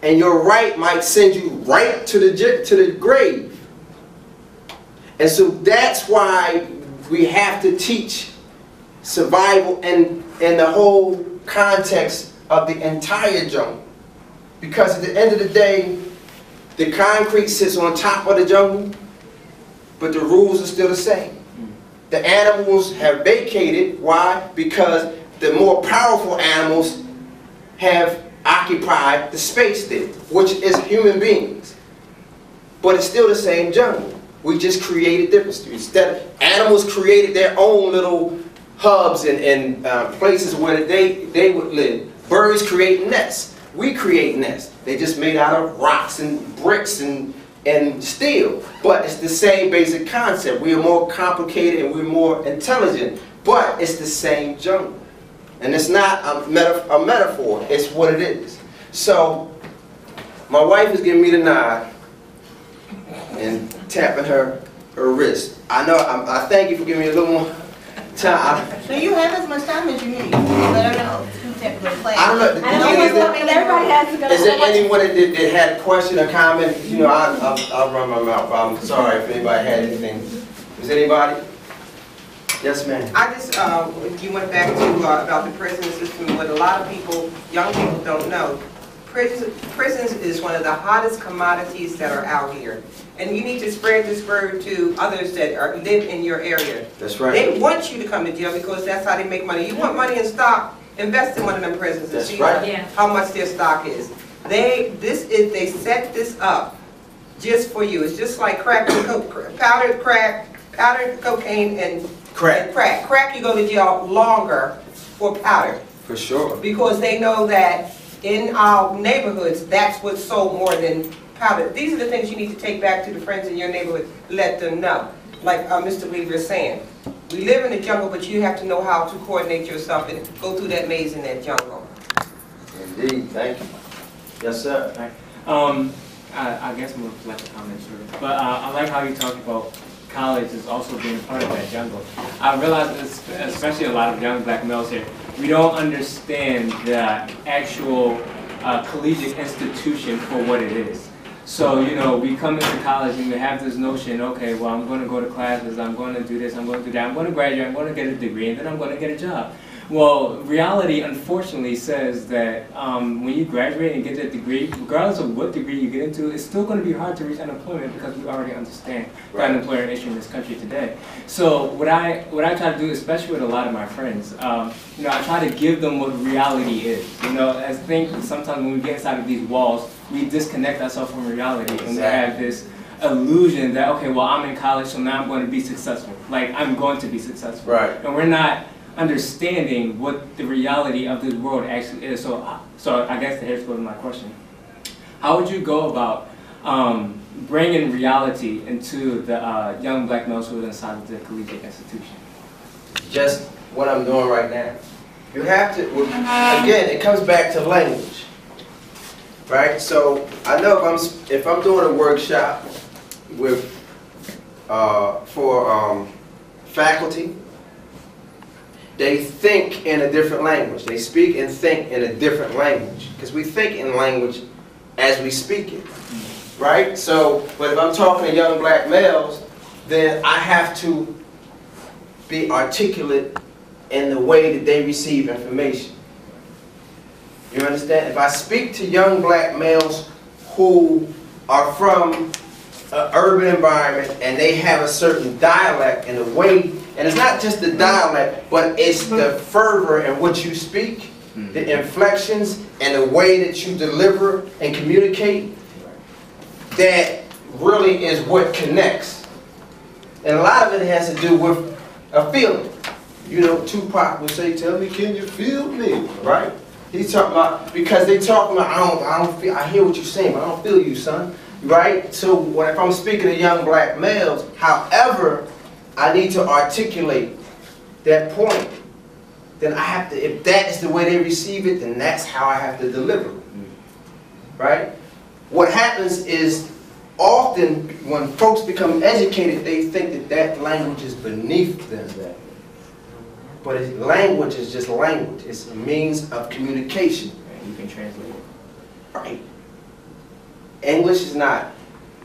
and your right might send you right to the grave. And so that's why we have to teach survival in the whole context of the entire jungle. Because at the end of the day, the concrete sits on top of the jungle, but the rules are still the same. The animals have vacated. Why? Because the more powerful animals have occupied the space there, which is human beings. But it's still the same jungle. We just created different. Instead, animals created their own little hubs and places where they would live. Birds create nests. We create nests. They just made out of rocks and bricks and steel. But it's the same basic concept. We are more complicated and we're more intelligent. But it's the same jungle. And it's not a metaphor. It's what it is. So my wife is giving me the nod and tapping her wrist. I know. I thank you for giving me a little more time. So you have as much time as you need. Let her know. I don't know. Everybody has to go. Is there anyone that had a question or comment? You know, I'll run my mouth. I'm sorry if anybody had anything. Is anybody? Yes, ma'am. I just, you went back to about the prison system. What a lot of people, young people, don't know. Prisons is one of the hottest commodities that are out here. And you need to spread this word to others that live in your area. That's right. They want you to come to jail because that's how they make money. You want money in stock, invest in one of them prisons and see how much their stock is. They set this up just for you. It's just like crack, powdered cocaine and crack. Crack, you go to jail longer for powder. For sure. Because they know that in our neighborhoods, that's what's sold more than powder. These are the things you need to take back to the friends in your neighborhood, let them know. Like Mr. Weaver is saying, we live in the jungle, but you have to know how to coordinate yourself and go through that maze in that jungle. Indeed, thank you. Yes, sir. I guess I'm going to let the comments through. But I like how you talked about college is also being part of that jungle. I realize this, especially a lot of young black males here, we don't understand the actual collegiate institution for what it is. So, you know, we come into college and we have this notion, okay, well, I'm going to go to classes, I'm going to do this, I'm going to do that, I'm going to graduate, I'm going to get a degree, and then I'm going to get a job. Well, reality, unfortunately, says that when you graduate and get that degree, regardless of what degree you get into, it's still going to be hard to reach unemployment because we already understand the unemployment issue in this country today. So what I try to do, especially with a lot of my friends, you know, I try to give them what reality is. You know, I think sometimes when we get inside of these walls, we disconnect ourselves from reality, and we have this illusion that, okay, well, I'm in college, so now I'm going to be successful. Like, I'm going to be successful. Right. And we're not understanding what the reality of this world actually is. So I guess here's my question. How would you go about bringing reality into the young black males who are inside of the collegiate institution? Just what I'm doing right now. You have to, again, it comes back to language, right? So I know if I'm doing a workshop with for faculty, they think in a different language. They speak and think in a different language because we think in language as we speak it, right? So, but if I'm talking to young black males, then I have to be articulate in the way that they receive information. You understand? If I speak to young black males who are from an urban environment and they have a certain dialect and a way, and it's not just the dialect, but it's the fervor in which you speak, the inflections and the way that you deliver and communicate, that really is what connects. And a lot of it has to do with a feeling. You know, Tupac would say, "Tell me, can you feel me?" Right? He's talking about, because they talking about, I don't feel, I hear what you're saying, but I don't feel you, son. Right? So if I'm speaking to young black males, however, I need to articulate that point. Then I have to, if that is the way they receive it, then that's how I have to deliver it. Right? What happens is, often when folks become educated, they think that that language is beneath them. But language is just language. It's a means of communication. You can translate it. Right. English is not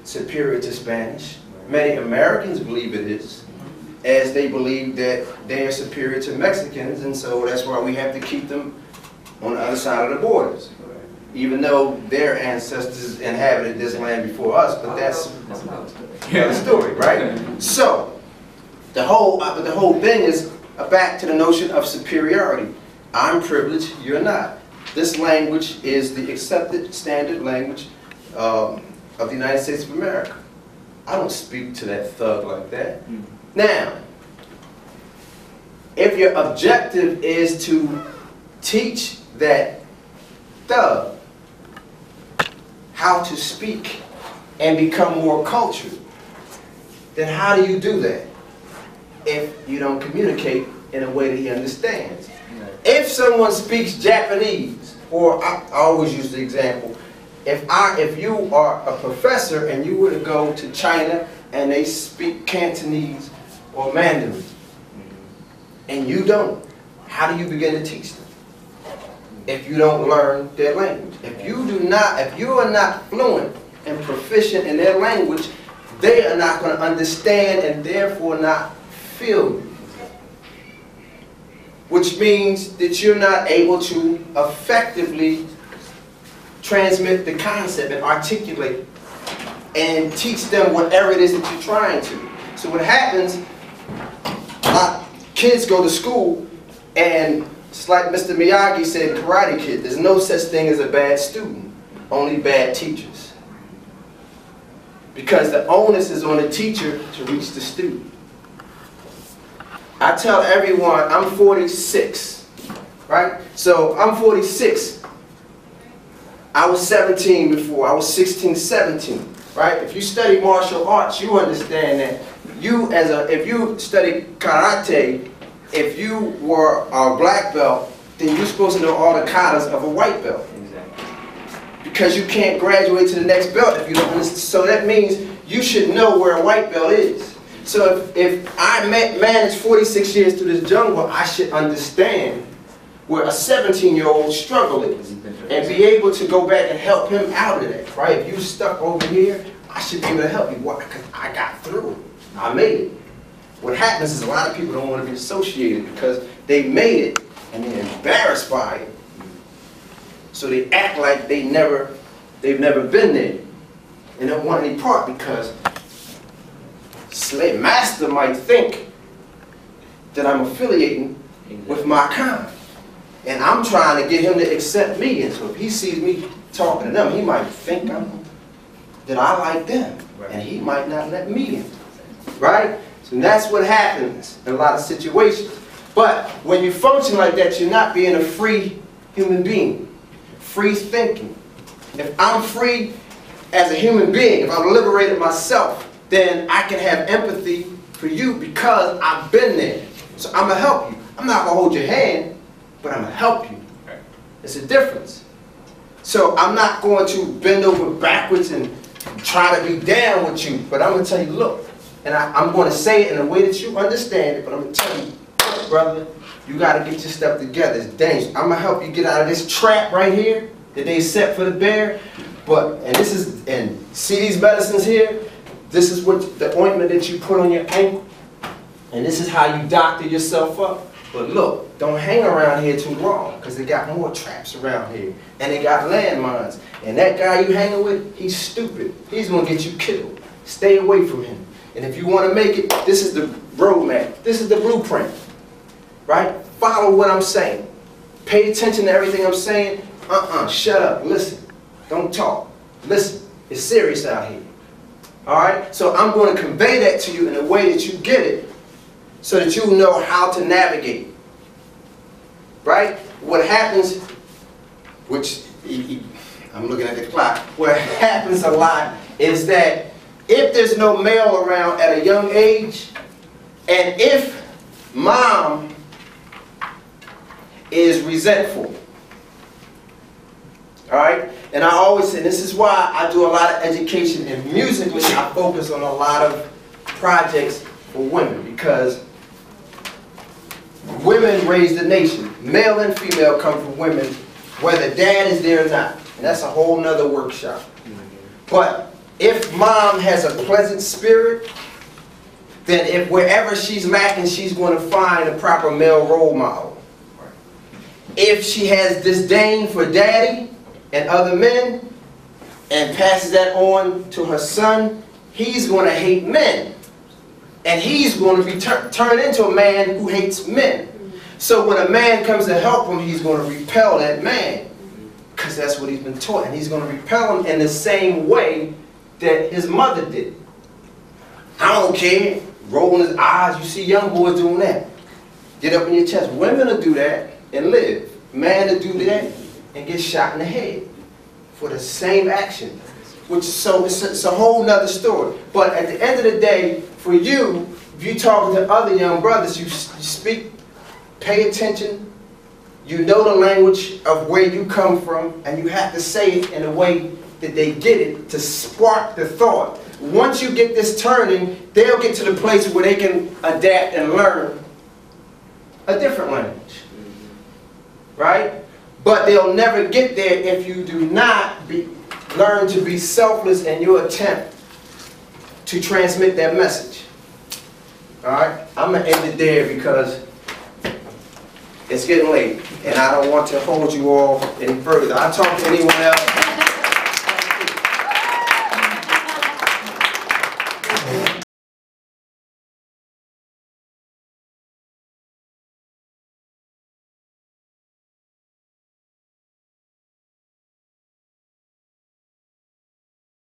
superior to Spanish. Many Americans believe it is, as they believe that they are superior to Mexicans, and so that's why we have to keep them on the other side of the borders. Even though their ancestors inhabited this land before us, but that's another story, right? So, the whole thing is back to the notion of superiority. I'm privileged, you're not. This language is the accepted standard language of the United States of America. I don't speak to that thug like that. Now, if your objective is to teach that thug how to speak and become more cultured, then how do you do that if you don't communicate in a way that he understands? If someone speaks Japanese, or I always use the example, if you are a professor and you were to go to China and they speak Cantonese or Mandarin, and you don't, how do you begin to teach them? If you don't learn their language. If you are not fluent and proficient in their language, they are not going to understand and therefore not feel you. Which means that you're not able to effectively transmit the concept and articulate and teach them whatever it is that you're trying to. So what happens, a lot of kids go to school and it's like Mr. Miyagi said in Karate Kid, there's no such thing as a bad student, only bad teachers. Because the onus is on the teacher to reach the student. I tell everyone, I'm 46, right? So I'm 46. I was 17 before, I was 16, 17, right? If you study martial arts, you understand that if you study karate, if you were a black belt, then you're supposed to know all the katas of a white belt. Exactly. Because you can't graduate to the next belt if you don't understand. So that means you should know where a white belt is. So if I managed 46 years through this jungle, I should understand where a 17-year-old struggle is and be able to go back and help him out of that, right? If you stuck over here, I should be able to help you. Why? Because I got through it. I made it. What happens is a lot of people don't want to be associated because they made it and they're embarrassed by it. So they act like they've never been there and don't want any part because slave master might think that I'm affiliating with my kind. And I'm trying to get him to accept me. And so if he sees me talking to them, he might think that I like them. And he might not let me in. Right? So that's what happens in a lot of situations. But when you function like that, you're not being a free human being. Free thinking. If I'm free as a human being, if I've liberated myself, then I can have empathy for you because I've been there. So I'm going to help you. I'm not going to hold your hand, but I'm going to help you. It's a difference. So I'm not going to bend over backwards and try to be down with you, but I'm going to tell you, look, and I'm going to say it in a way that you understand it, but I'm going to tell you, brother, you got to get your stuff together. It's dangerous. I'm going to help you get out of this trap right here that they set for the bear. And see these medicines here? This is what the ointment that you put on your ankle. And this is how you doctor yourself up. But look, don't hang around here too long because they got more traps around here. And they got landmines. And that guy you hanging with, he's stupid. He's going to get you killed. Stay away from him. And if you want to make it, this is the roadmap. This is the blueprint. Right? Follow what I'm saying. Pay attention to everything I'm saying. Shut up. Listen. Don't talk. Listen. It's serious out here. Alright? So I'm going to convey that to you in a way that you get it so that you know how to navigate. Right? What happens, which I'm looking at the clock, what happens a lot is that if there's no male around at a young age, and if mom is resentful, alright? And I always say, this is why I do a lot of education, and musically I focus on a lot of projects for women, because women raise the nation. Male and female come from women, whether dad is there or not. And that's a whole nother workshop. But if mom has a pleasant spirit, then if wherever she's lacking, she's going to find a proper male role model. If she has disdain for daddy and other men and passes that on to her son, he's going to hate men. And he's going to be turned into a man who hates men. So when a man comes to help him, he's going to repel that man. Because that's what he's been taught. And he's going to repel him in the same way that his mother did. I don't care. Rolling his eyes. You see young boys doing that. Get up in your chest. Women will do that and live. Man will do that and get shot in the head for the same action. So it's a whole nother story. But at the end of the day, for you, if you're talking to other young brothers, you speak, pay attention. You know the language of where you come from, and you have to say it in a way that they get it to spark the thought. Once you get this turning, they'll get to the place where they can adapt and learn a different language. Right? But they'll never get there if you do not learn to be selfless in your attempt to transmit that message. Alright? I'm going to end it there because it's getting late and I don't want to hold you all any further. I'll talk to anyone else.